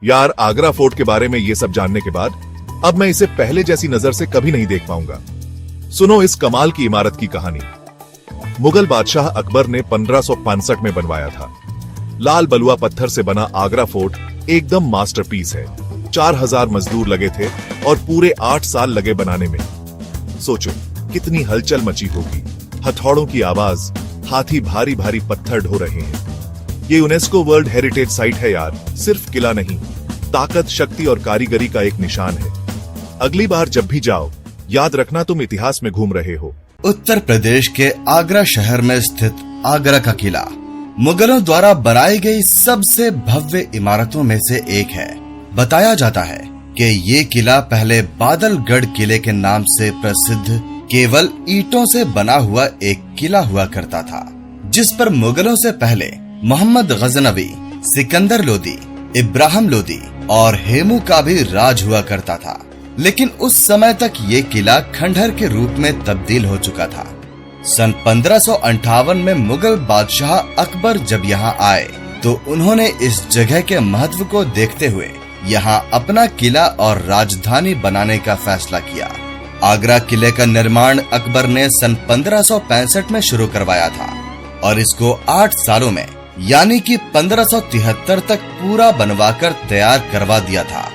यार, आगरा फोर्ट के बारे में ये सब जानने के बाद अब मैं इसे पहले जैसी नजर से कभी नहीं देख पाऊंगा। सुनो इस कमाल की इमारत की कहानी। मुगल बादशाह अकबर ने 1565 में बनवाया था। लाल बलुआ पत्थर से बना आगरा फोर्ट एकदम मास्टरपीस है। 4000 मजदूर लगे थे और पूरे 8 साल लगे बनाने में। सोचो कितनी हलचल मची होगी। हथौड़ों की आवाज, हाथी भारी भारी पत्थर ढो रहे हैं। ये यूनेस्को वर्ल्ड हेरिटेज साइट है यार, सिर्फ किला नहीं, ताकत, शक्ति और कारीगरी का एक निशान है। अगली बार जब भी जाओ, याद रखना तुम इतिहास में घूम रहे हो। उत्तर प्रदेश के आगरा शहर में स्थित आगरा का किला मुगलों द्वारा बनाई गई सबसे भव्य इमारतों में से एक है। बताया जाता है कि ये किला पहले बादलगढ़ किले के नाम से प्रसिद्ध केवल ईंटों से बना हुआ एक किला हुआ करता था, जिस पर मुगलों से पहले मोहम्मद गजनवी, सिकंदर लोदी, इब्राहिम लोदी और हेमू का भी राज हुआ करता था। लेकिन उस समय तक ये किला खंडहर के रूप में तब्दील हो चुका था। सन 1558 में मुगल बादशाह अकबर जब यहाँ आए तो उन्होंने इस जगह के महत्व को देखते हुए यहाँ अपना किला और राजधानी बनाने का फैसला किया। आगरा किले का निर्माण अकबर ने सन 1565 में शुरू करवाया था और इसको 8 सालों में यानी कि 1573 तक पूरा बनवाकर तैयार करवा दिया था।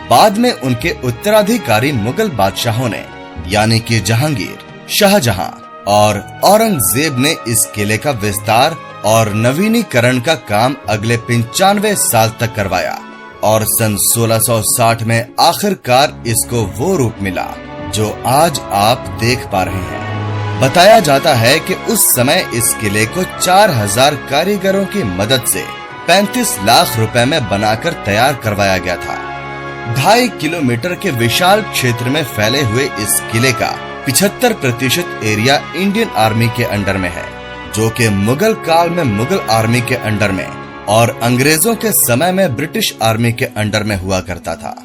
बाद में उनके उत्तराधिकारी मुगल बादशाहों ने यानी कि जहांगीर, शाहजहां और औरंगजेब ने इस किले का विस्तार और नवीनीकरण का काम अगले 95 साल तक करवाया और सन 1660 में आखिरकार इसको वो रूप मिला जो आज आप देख पा रहे हैं। बताया जाता है कि उस समय इस किले को 4000 कारीगरों की मदद से 35 लाख रुपए में बनाकर तैयार करवाया गया था। 2.5 किलोमीटर के विशाल क्षेत्र में फैले हुए इस किले का 75% एरिया इंडियन आर्मी के अंडर में है, जो कि मुगल काल में मुगल आर्मी के अंडर में और अंग्रेजों के समय में ब्रिटिश आर्मी के अंडर में हुआ करता था।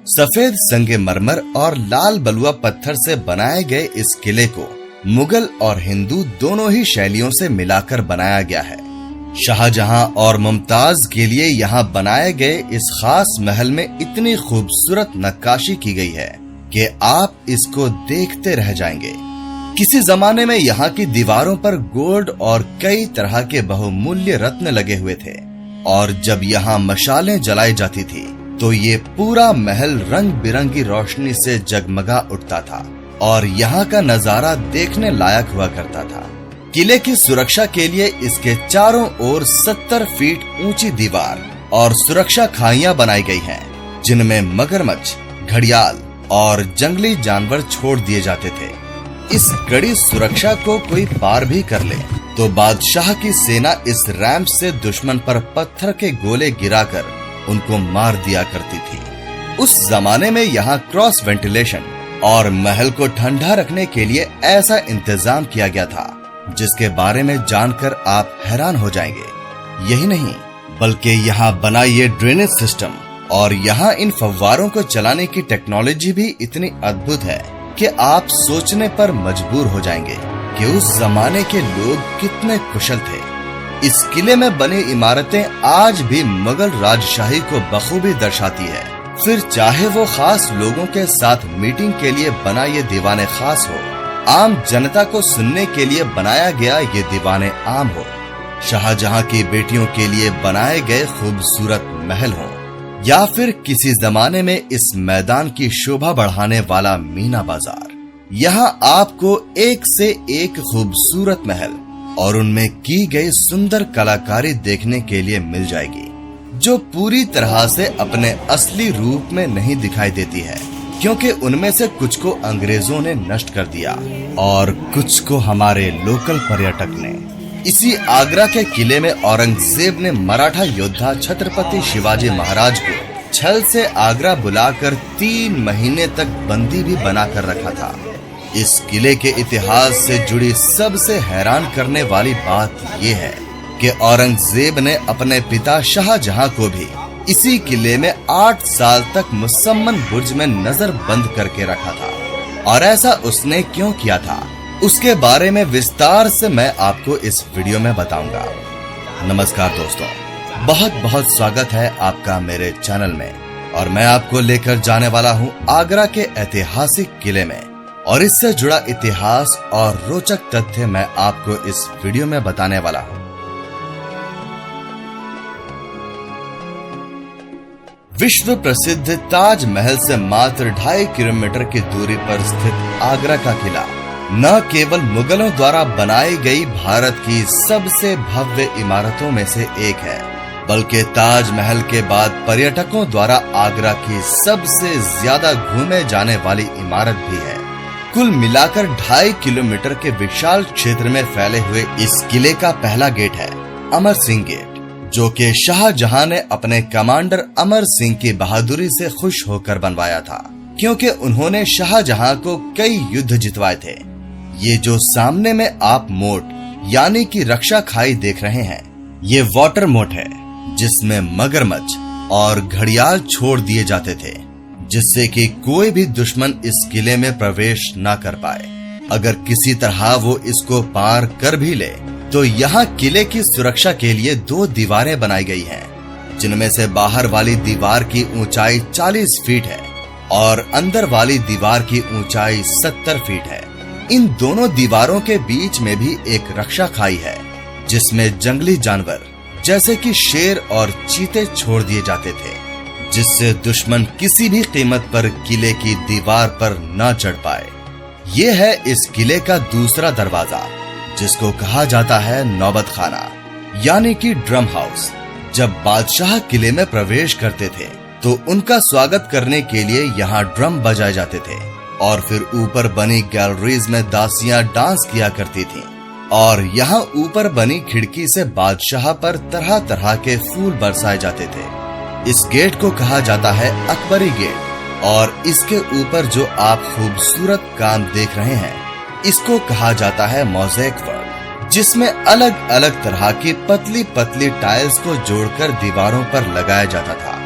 सफेद संगमरमर और लाल बलुआ पत्थर से बनाए गए इस किले को मुगल और हिंदू दोनों ही शैलियों से मिलाकर बनाया गया है। शाहजहां और मुमताज के लिए यहाँ बनाए गए इस खास महल में इतनी खूबसूरत नक्काशी की गई है कि आप इसको देखते रह जाएंगे। किसी जमाने में यहाँ की दीवारों पर गोल्ड और कई तरह के बहुमूल्य रत्न लगे हुए थे और जब यहाँ मशालें जलाई जाती थी तो ये पूरा महल रंग बिरंगी रोशनी से जगमगा उठता था और यहाँ का नजारा देखने लायक हुआ करता था। किले की सुरक्षा के लिए इसके चारों ओर 70 फीट ऊंची दीवार और सुरक्षा खाइयां बनाई गई हैं, जिनमें मगरमच्छ, घड़ियाल और जंगली जानवर छोड़ दिए जाते थे। इस कड़ी सुरक्षा को कोई पार भी कर ले तो बादशाह की सेना इस रैंप से दुश्मन पर पत्थर के गोले गिराकर उनको मार दिया करती थी। उस जमाने में यहाँ क्रॉस वेंटिलेशन और महल को ठंडा रखने के लिए ऐसा इंतजाम किया गया था जिसके बारे में जानकर आप हैरान हो जाएंगे। यही नहीं बल्कि यहाँ बना ये ड्रेनेज सिस्टम और यहाँ इन फव्वारों को चलाने की टेक्नोलॉजी भी इतनी अद्भुत है कि आप सोचने पर मजबूर हो जाएंगे कि उस जमाने के लोग कितने कुशल थे। इस किले में बनी इमारतें आज भी मुगल राजशाही को बखूबी दर्शाती है। फिर चाहे वो खास लोगों के साथ मीटिंग के लिए बना ये दीवाने खास हो, आम जनता को सुनने के लिए बनाया गया ये दीवाने आम हो, शाहजहां की बेटियों के लिए बनाए गए खूबसूरत महल हो, या फिर किसी जमाने में इस मैदान की शोभा बढ़ाने वाला मीना बाजार। यहाँ आपको एक से एक खूबसूरत महल और उनमें की गई सुंदर कलाकारी देखने के लिए मिल जाएगी, जो पूरी तरह से अपने असली रूप में नहीं दिखाई देती है, क्योंकि उनमें से कुछ को अंग्रेजों ने नष्ट कर दिया और कुछ को हमारे लोकल पर्यटक ने। इसी आगरा के किले में औरंगजेब ने मराठा योद्धा छत्रपति शिवाजी महाराज को छल से आगरा बुलाकर 3 महीने तक बंदी भी बनाकर रखा था। इस किले के इतिहास से जुड़ी सबसे हैरान करने वाली बात ये है कि औरंगजेब ने अपने पिता शाहजहां को भी इसी किले में 8 साल तक मुसम्मन बुर्ज में नजर बंद करके रखा था। और ऐसा उसने क्यों किया था, उसके बारे में विस्तार से मैं आपको इस वीडियो में बताऊंगा। नमस्कार दोस्तों, बहुत बहुत स्वागत है आपका मेरे चैनल में और मैं आपको लेकर जाने वाला हूं आगरा के ऐतिहासिक किले में और इससे जुड़ा इतिहास और रोचक तथ्य मैं आपको इस वीडियो में बताने वाला हूं। विश्व प्रसिद्ध ताजमहल से मात्र 2.5 किलोमीटर की दूरी पर स्थित आगरा का किला न केवल मुगलों द्वारा बनाई गई भारत की सबसे भव्य इमारतों में से एक है, बल्कि ताजमहल के बाद पर्यटकों द्वारा आगरा की सबसे ज्यादा घूमे जाने वाली इमारत भी है। कुल मिलाकर 2.5 किलोमीटर के विशाल क्षेत्र में फैले हुए इस किले का पहला गेट है अमर सिंह गेट, जो कि शाहजहां ने अपने कमांडर अमर सिंह की बहादुरी से खुश होकर बनवाया था, क्योंकि उन्होंने शाहजहां को कई युद्ध जितवाए थे। ये जो सामने में आप मोट यानी कि रक्षा खाई देख रहे हैं, ये वाटर मोट है, जिसमें मगरमच्छ और घड़ियाल छोड़ दिए जाते थे, जिससे कि कोई भी दुश्मन इस किले में प्रवेश न कर पाए। अगर किसी तरह वो इसको पार कर भी ले तो यहाँ किले की सुरक्षा के लिए 2 दीवारें बनाई गई हैं, जिनमें से बाहर वाली दीवार की ऊंचाई 40 फीट है और अंदर वाली दीवार की ऊंचाई 70 फीट है। इन दोनों दीवारों के बीच में भी एक रक्षा खाई है, जिसमें जंगली जानवर जैसे कि शेर और चीते छोड़ दिए जाते थे, जिससे दुश्मन किसी भी कीमत पर किले की दीवार पर न चढ़ पाए। ये है इस किले का दूसरा दरवाजा, जिसको कहा जाता है नौबत खाना यानी कि ड्रम हाउस। जब बादशाह किले में प्रवेश करते थे तो उनका स्वागत करने के लिए यहाँ ड्रम बजाए जाते थे और फिर ऊपर बनी गैलरीज में दासियां डांस किया करती थीं और यहाँ ऊपर बनी खिड़की से बादशाह पर तरह तरह के फूल बरसाए जाते थे। इस गेट को कहा जाता है अकबरी गेट और इसके ऊपर जो आप खूबसूरत काम देख रहे हैं, इसको कहा जाता है मोज़ेक वर्क, जिसमें अलग अलग तरह की पतली पतली टाइल्स को जोड़कर दीवारों पर लगाया जाता था।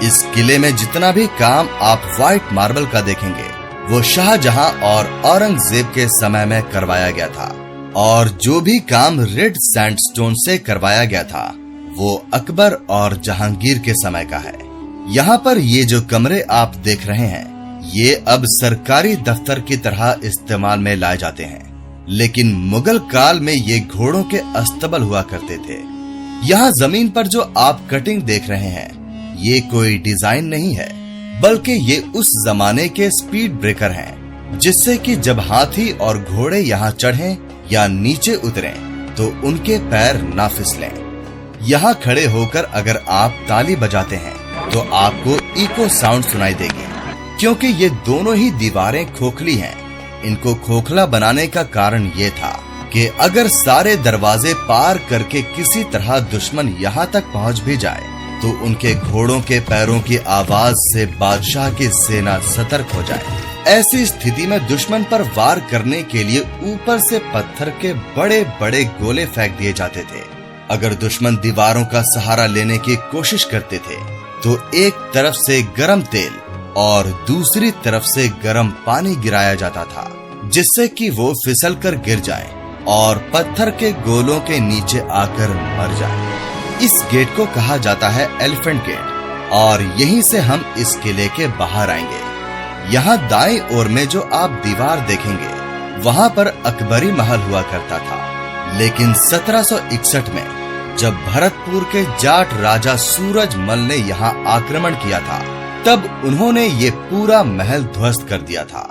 इस किले में जितना भी काम आप व्हाइट मार्बल का देखेंगे, वो शाहजहां और औरंगजेब के समय में करवाया गया था, और जो भी काम रेड सैंडस्टोन से करवाया गया था वो अकबर और जहांगीर के समय का है। यहाँ पर ये जो कमरे आप देख रहे हैं, ये अब सरकारी दफ्तर की तरह इस्तेमाल में लाए जाते हैं, लेकिन मुगल काल में ये घोड़ों के अस्तबल हुआ करते थे। यहाँ जमीन पर जो आप कटिंग देख रहे हैं, ये कोई डिजाइन नहीं है, बल्कि ये उस जमाने के स्पीड ब्रेकर हैं, जिससे कि जब हाथी और घोड़े यहाँ चढ़ें या नीचे उतरें तो उनके पैर ना फिसलें। यहाँ खड़े होकर अगर आप ताली बजाते हैं तो आपको इको साउंड सुनाई देगी, क्योंकि ये दोनों ही दीवारें खोखली हैं। इनको खोखला बनाने का कारण ये था कि अगर सारे दरवाजे पार करके किसी तरह दुश्मन यहाँ तक पहुँच भी जाए तो उनके घोड़ों के पैरों की आवाज से बादशाह की सेना सतर्क हो जाए। ऐसी स्थिति में दुश्मन पर वार करने के लिए ऊपर से पत्थर के बड़े बड़े गोले फेंक दिए जाते थे। अगर दुश्मन दीवारों का सहारा लेने की कोशिश करते थे तो एक तरफ से गर्म तेल और दूसरी तरफ से गर्म पानी गिराया जाता था, जिससे कि वो फिसल कर गिर जाए और पत्थर के गोलों के नीचे आकर मर जाए। इस गेट को कहा जाता है एलिफेंट गेट और यहीं से हम इस किले के बाहर आएंगे। यहाँ दाएं ओर में जो आप दीवार देखेंगे, वहाँ पर अकबरी महल हुआ करता था, लेकिन 1761 में जब भरतपुर के जाट राजा सूरजमल ने यहाँ आक्रमण किया था, तब उन्होंने ये पूरा महल ध्वस्त कर दिया था।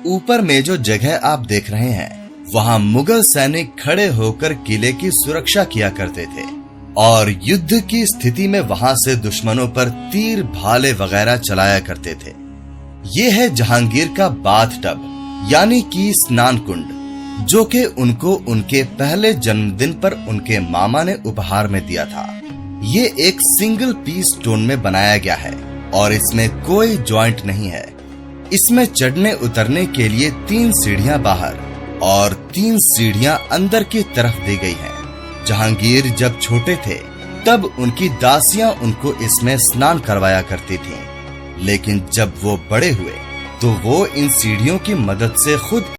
ऊपर में जो जगह आप देख रहे हैं, वहाँ मुगल सैनिक खड़े होकर किले की सुरक्षा किया करते थे और युद्ध की स्थिति में वहां से दुश्मनों पर तीर भाले वगैरह चलाया करते थे। ये है जहांगीर का बाथ टब यानी कि स्नान कुंड, जो कि उनको उनके पहले जन्मदिन पर उनके मामा ने उपहार में दिया था। ये एक सिंगल पीस स्टोन में बनाया गया है और इसमें कोई जॉइंट नहीं है। इसमें चढ़ने उतरने के लिए 3 सीढ़ियां बाहर और 3 सीढ़ियां अंदर की तरफ दी गई हैं। जहांगीर जब छोटे थे तब उनकी दासियां उनको इसमें स्नान करवाया करती थीं, लेकिन जब वो बड़े हुए तो वो इन सीढ़ियों की मदद से खुद